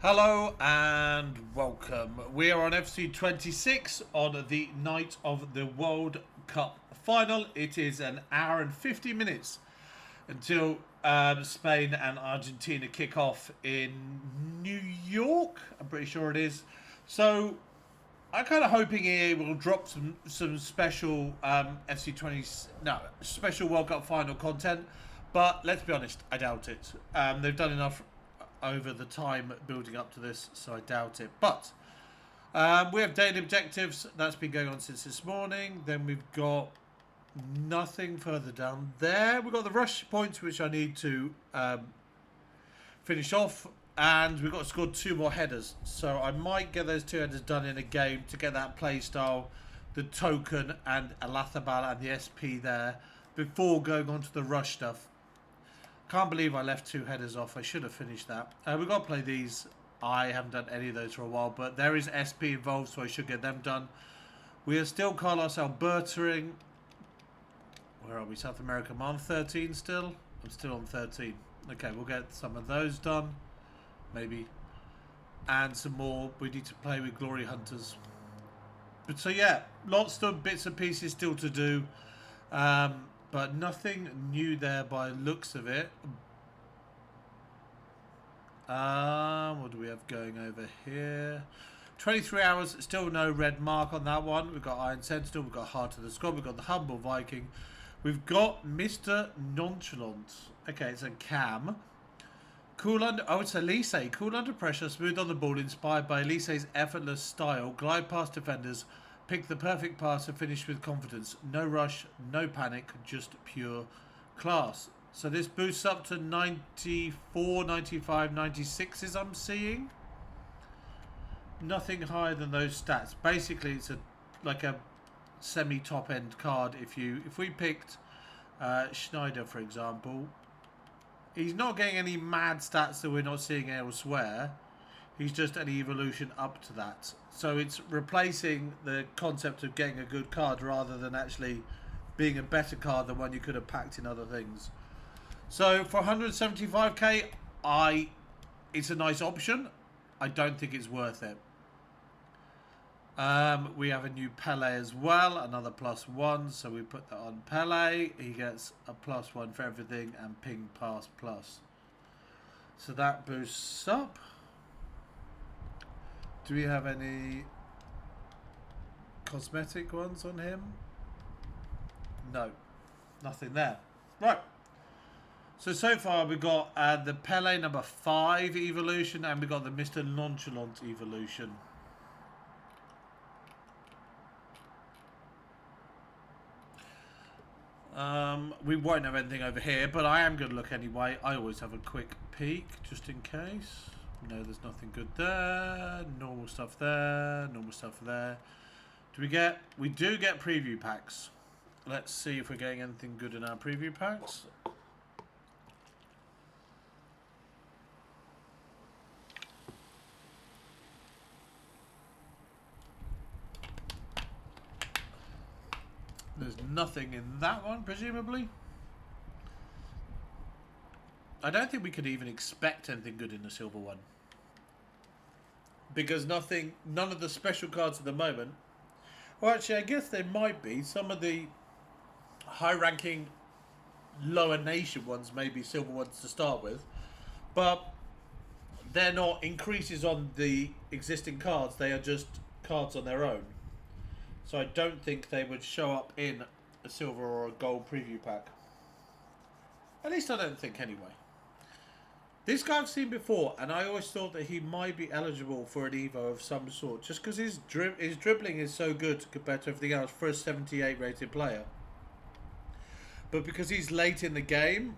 Hello and welcome. We are on FC26 on the night of the World Cup final. It is an hour and 50 minutes until Spain and Argentina kick off in New York. I'm pretty sure it is. So I'm kind of hoping EA will drop some special special World Cup final content. But let's be honest, I doubt it. They've done enough over the time building up to this, so I doubt it. But we have daily objectives. That's been going on since this morning. Then we've got nothing further down there. We've got the rush points, which I need to finish off. And we've got to score 2 more headers. So I might get those 2 headers done in a game to get that play style, the token, and Alathabal and the SP there before going on to the rush stuff. Can't believe I left 2 headers off. I should have finished that. We've got to play these. I haven't done any of those for a while, but there is SP involved, so I should get them done. We are still Carlos Albertering. Where are we? South America. I'm on 13 still. I'm still on 13. Okay, we'll get some of those done. Maybe. And some more. We need to play with Glory Hunters. But so yeah, lots of bits and pieces still to do. But nothing new there by looks of it. What do we have going over here? 23 hours, still no red mark on that one. We've got Iron Sentinel, we've got Heart of the Squad, we've got the Humble Viking. We've got Mr. Nonchalant. Okay, it's a cam. Cool under, oh, it's Elise. Cool under pressure, smooth on the ball, inspired by Elise's effortless style. Glide past defenders. Pick the perfect pass and finish with confidence. No rush, no panic, just pure class. So this boosts up to 94, 95, 96 I'm seeing. Nothing higher than those stats. Basically, it's like a semi-top end card. If we picked Schneider, for example, he's not getting any mad stats that we're not seeing elsewhere. He's just an evolution up to that. So it's replacing the concept of getting a good card rather than actually being a better card than one you could have packed in other things. So for 175k, it's a nice option. I don't think it's worth it. We have a new Pelé as well, another +1. So we put that on Pelé. He gets a +1 for everything and ping pass plus. So that boosts up. Do we have any cosmetic ones on him? No, nothing there. Right. So far we've got the Pelé number 5 evolution and we've got the Mr. Nonchalant evolution. We won't have anything over here, but I am going to look anyway. I always have a quick peek just in case. No, there's nothing good there. Normal stuff there. Normal stuff there. We do get preview packs. Let's see if we're getting anything good in our preview packs. There's nothing in that one, presumably. I don't think we could even expect anything good in the silver one. Because none of the special cards at the moment. Well, actually, I guess there might be. Some of the high-ranking, lower nation ones may be silver ones to start with. But they're not increases on the existing cards. They are just cards on their own. So I don't think they would show up in a silver or a gold preview pack. At least I don't think anyway. This guy I've seen before, and I always thought that he might be eligible for an Evo of some sort, just because his dribbling is so good compared to everything else for a 78 rated player. But because he's late in the game,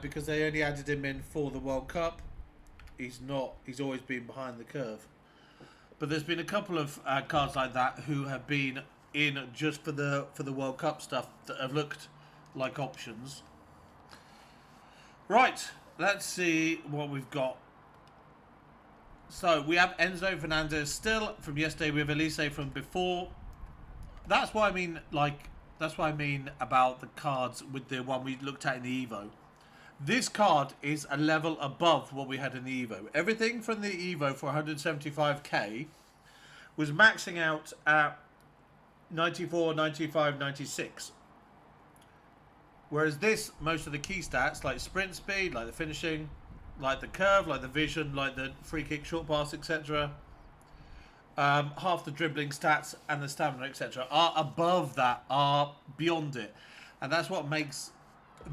because they only added him in for the World Cup, he's always been behind the curve. But there's been a couple of cards like that who have been in just for the World Cup stuff that have looked like options. Right. Let's see what we've got. So we have Enzo Fernandez still from yesterday. We have Elise from before. That's what I mean. That's what I mean about the cards with the one we looked at in the Evo. This card is a level above what we had in the Evo. Everything from the Evo for 175k was maxing out at 94, 95, 96. Whereas this, most of the key stats, like sprint speed, like the finishing, like the curve, like the vision, like the free kick, short pass, etc., half the dribbling stats and the stamina, etc., are above that, are beyond it. And that's what makes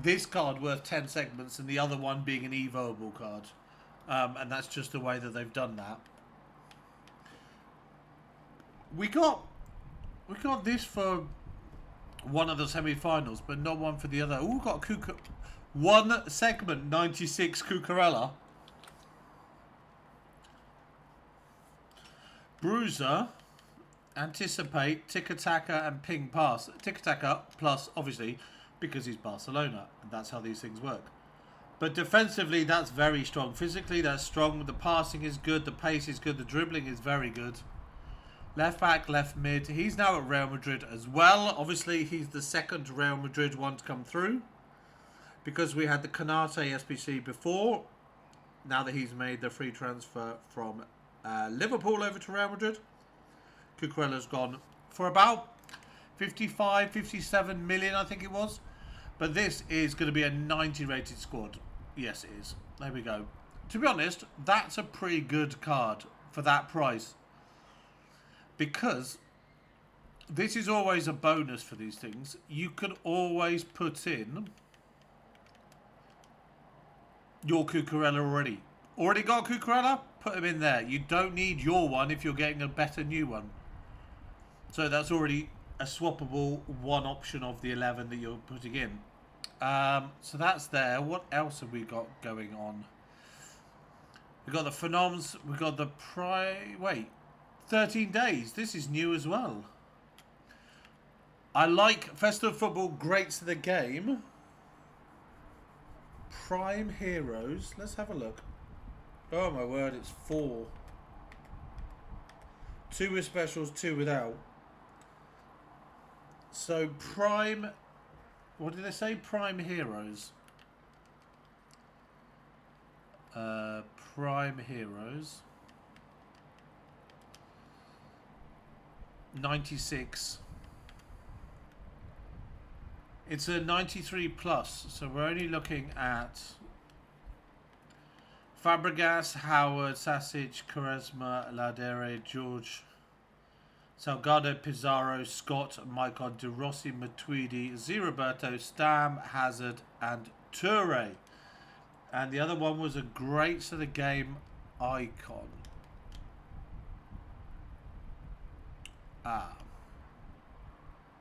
this card worth 10 segments and the other one being an evoable card. And that's just the way that they've done that. We got this for one of the semi-finals, but not one for the other. Oh, we've got one segment, 96 Cucurella. Bruiser, anticipate, tiki-taka and ping pass. Tiki-taka plus, obviously, because he's Barcelona, and that's how these things work. But defensively, that's very strong. Physically, that's strong. The passing is good. The pace is good. The dribbling is very good. Left back, left mid. He's now at Real Madrid as well. Obviously, he's the second Real Madrid one to come through, because we had the Canate SBC before. Now that he's made the free transfer from Liverpool over to Real Madrid, Cucurella's gone for about 55, 57 million, I think it was. But this is going to be a 90 rated squad. Yes, it is. There we go. To be honest, that's a pretty good card for that price, because this is always a bonus for these things. You can always put in your Cucurella already. Already got Cucurella? Put him in there. You don't need your one if you're getting a better new one. So that's already a swappable one option of the 11 that you're putting in. So that's there. What else have we got going on? We've got the Phenoms. We've got the 13 days. This is new as well. I like Festival Football. Greats to the game. Prime Heroes. Let's have a look. Oh my word, it's 4. 2 with specials, 2 without. So Prime, what did they say? Prime Heroes. Prime Heroes. 96. It's a 93 plus, so we're only looking at Fabregas, Howard, Sasic, Quaresma, Ladere, George, Salgado, Pizarro, Scott, Maicon, De Rossi, Matuidi, Roberto, Stam, Hazard, and Toure. And the other one was a great to the game icon.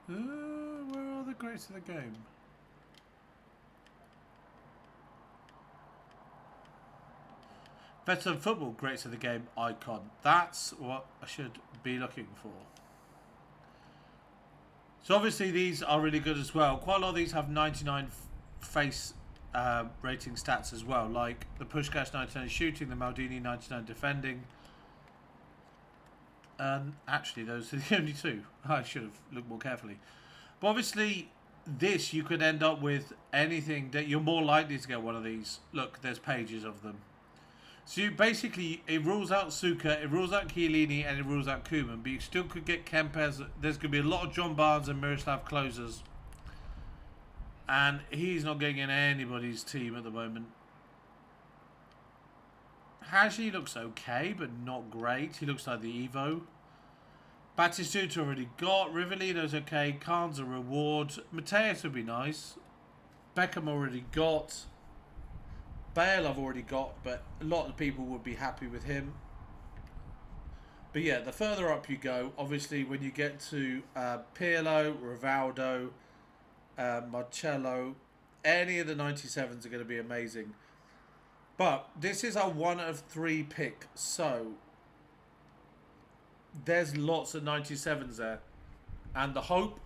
Where are the greats of the game? Veteran Football greats of the game icon. That's what I should be looking for. So obviously these are really good as well. Quite a lot of these have 99 face rating stats as well, like the Puskás 99 shooting, the Maldini 99 defending. Actually, those are the only two. I should have looked more carefully. But obviously, this you could end up with anything that you're more likely to get one of these. Look, there's pages of them. So you basically, it rules out Suka, it rules out Chiellini, and it rules out Koeman. But you still could get Kempes. There's going to be a lot of John Barnes and Miroslav Kloses. And he's not getting in anybody's team at the moment. Haji looks okay, but not great. He looks like the Evo. Batistuta already got. Rivellino's okay. Khan's a reward. Mateus would be nice. Beckham already got. Bale I've already got, but a lot of people would be happy with him. But yeah, the further up you go, obviously when you get to Pirlo, Rivaldo, Marcello, any of the 97s are going to be amazing. But this is a 1 of 3 pick, so there's lots of 97s there. And the hope,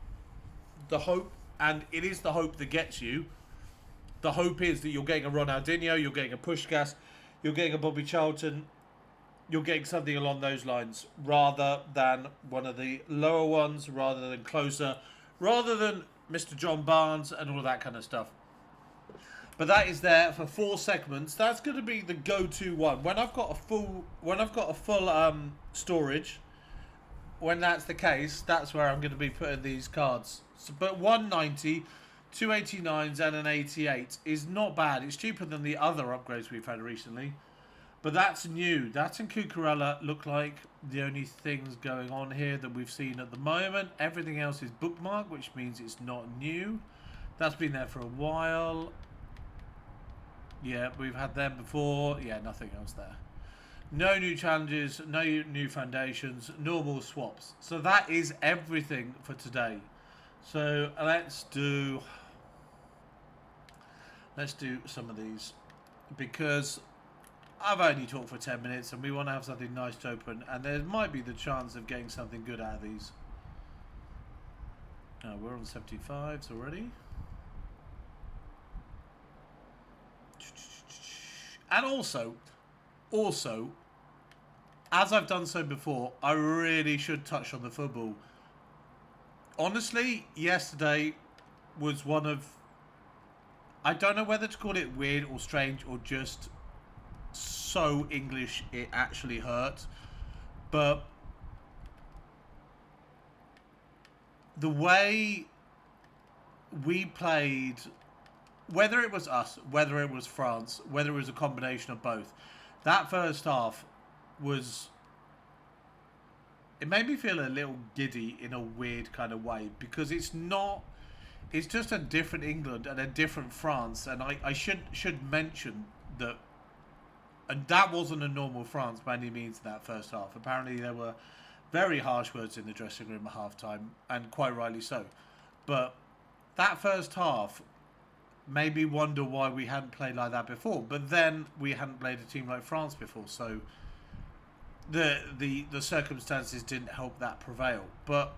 and it is the hope that gets you. The hope is that you're getting a Ronaldinho, you're getting a Puskás, you're getting a Bobby Charlton, you're getting something along those lines, rather than one of the lower ones, rather than closer, rather than Mr. John Barnes and all that kind of stuff. But that is there for 4 segments. That's going to be the go-to one. When I've got a full storage, when that's the case, that's where I'm going to be putting these cards. So, but 190, 289s and an 88 is not bad. It's cheaper than the other upgrades we've had recently. But that's new. That and Cucurella look like the only things going on here that we've seen at the moment. Everything else is bookmarked, which means it's not new. That's been there for a while. Yeah, we've had them before. Yeah, nothing else there. No new challenges, no new foundations, normal swaps. So that is everything for today. So let's do some of these, because I've only talked for 10 minutes and we want to have something nice to open, and there might be the chance of getting something good out of these. We're on 75s already. And also, as I've done so before, I really should touch on the football. Honestly, yesterday was one of... I don't know whether to call it weird or strange or just so English it actually hurt. But the way we played... Whether it was us, whether it was France, whether it was a combination of both, that first half was... It made me feel a little giddy in a weird kind of way, because it's not... It's just a different England and a different France, and I should mention that... And that wasn't a normal France by any means in that first half. Apparently there were very harsh words in the dressing room at half-time, and quite rightly so. But that first half... made me wonder why we hadn't played like that before. But then we hadn't played a team like France before, so the circumstances didn't help that prevail. But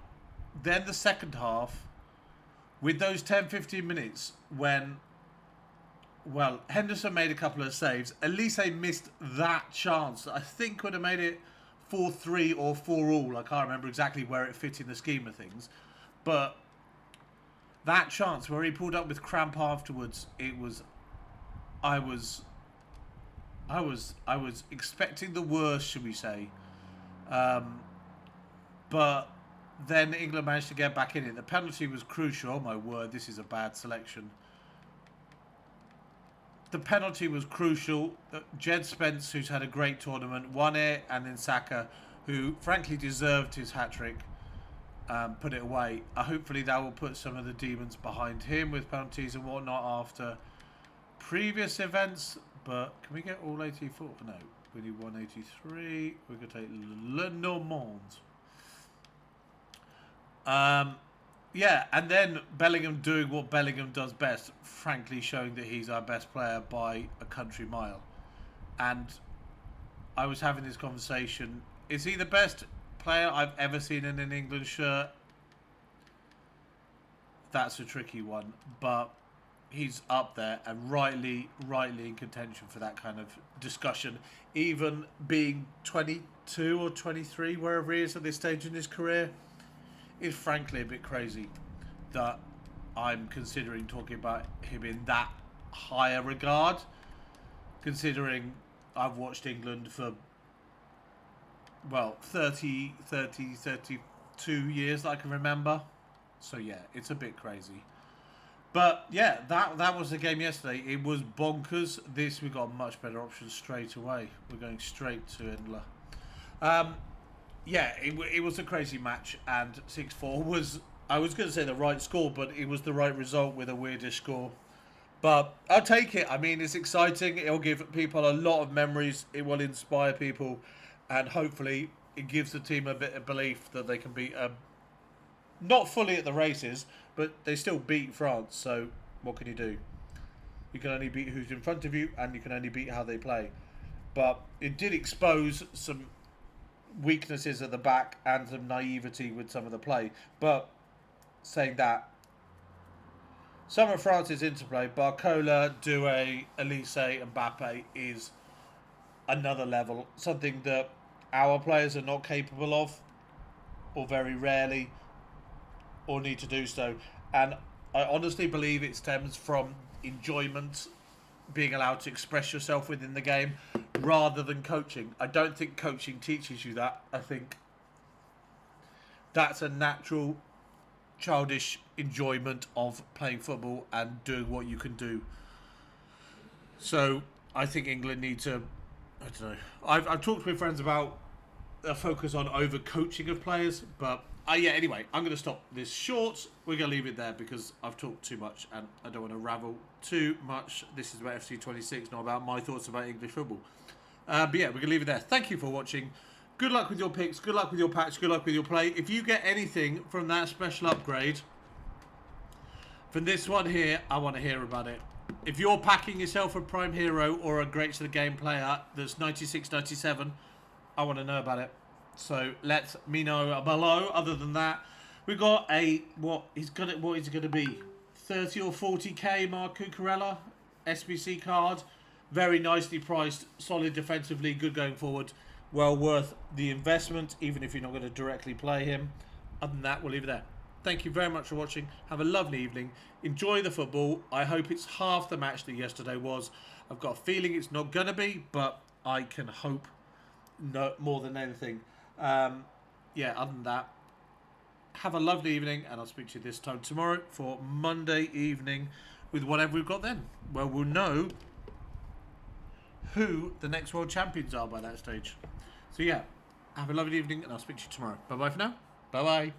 then the second half, with those 10-15 minutes when, well, Henderson made a couple of saves, Elise missed that chance that I think would have made it 4-3 or 4-all. I can't remember exactly where it fit in the scheme of things, but that chance where he pulled up with cramp afterwards, it was... I was expecting the worst, should we say. But then England managed to get back in it. The penalty was crucial. Oh my word, this is a bad selection. The penalty was crucial. Jed Spence, who's had a great tournament, won it, and then Saka, who frankly deserved his hat-trick, put it away. Hopefully that will put some of the demons behind him with penalties and whatnot after previous events. But can we get all 84? No, we need 183. We could take Le Normand. Yeah, and then Bellingham doing what Bellingham does best, frankly showing that he's our best player by a country mile. And I was having this conversation. Is he the best player I've ever seen in an England shirt? That's a tricky one, but he's up there and rightly in contention for that kind of discussion, even being 22 or 23, wherever he is at this stage in his career. Is frankly a bit crazy that I'm considering talking about him in that higher regard, considering I've watched England for, well, 32 years that I can remember. So yeah, it's a bit crazy. But yeah, that was the game yesterday. It was bonkers. This, we got a much better option straight away. We're going straight to Endler. Yeah, it was a crazy match, and 6-4 was, I was going to say the right score, but it was the right result with a weirdish score. But I'll take it. I mean, it's exciting. It'll give people a lot of memories. It will inspire people, and hopefully it gives the team a bit of belief that they can beat, not fully at the races, but they still beat France. So what can you do? You can only beat who's in front of you, and you can only beat how they play. But it did expose some weaknesses at the back and some naivety with some of the play. But saying that, some of France's interplay, Barcola, Doué, Elise, and Mbappe, is another level. Something that our players are not capable of, or very rarely, or need to do so. And I honestly believe it stems from enjoyment being allowed to express yourself within the game rather than coaching. I don't think coaching teaches you that. I think that's a natural, childish enjoyment of playing football and doing what you can do. So I think England need to, I don't know. I've talked with friends about a focus on over coaching of players, but yeah, anyway, I'm going to stop this short. We're going to leave it there because I've talked too much and I don't want to ravel too much. This is about FC26, not about my thoughts about English football. But yeah, we're going to leave it there. Thank you for watching. Good luck with your picks. Good luck with your patch. Good luck with your play. If you get anything from that special upgrade, from this one here, I want to hear about it. If you're packing yourself a Prime Hero or a Great to the Game player that's 96, 97, I want to know about it. So let me know below. Other than that, we got a what is it gonna be? 30 or 40k Marc Cucurella SBC card. Very nicely priced, solid defensively, good going forward. Well worth the investment, even if you're not going to directly play him. Other than that, we'll leave it there. Thank you very much for watching. Have a lovely evening. Enjoy the football. I hope it's half the match that yesterday was. I've got a feeling it's not going to be, but I can hope no more than anything. Yeah, other than that, have a lovely evening, and I'll speak to you this time tomorrow for Monday evening with whatever we've got then. Well, we'll know who the next world champions are by that stage. So yeah, have a lovely evening, and I'll speak to you tomorrow. Bye-bye for now. Bye-bye.